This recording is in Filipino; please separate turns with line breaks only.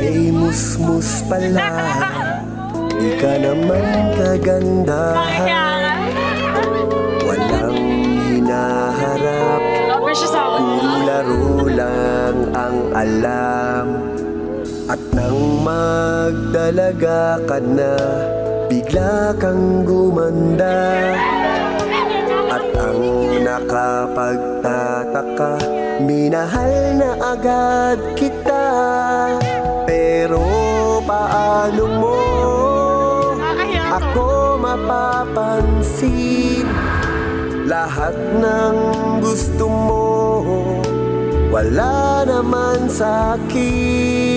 May musmus pala, di ka naman kagandahan. Walang hinaharap, puro laro lang ang alam. At nang magdalaga ka na, bigla kang gumanda. At ang nakapagtataka, minahal na agad kita. Pero paano mo ako mapapansin? Lahat ng gusto mo, wala naman sa'kin.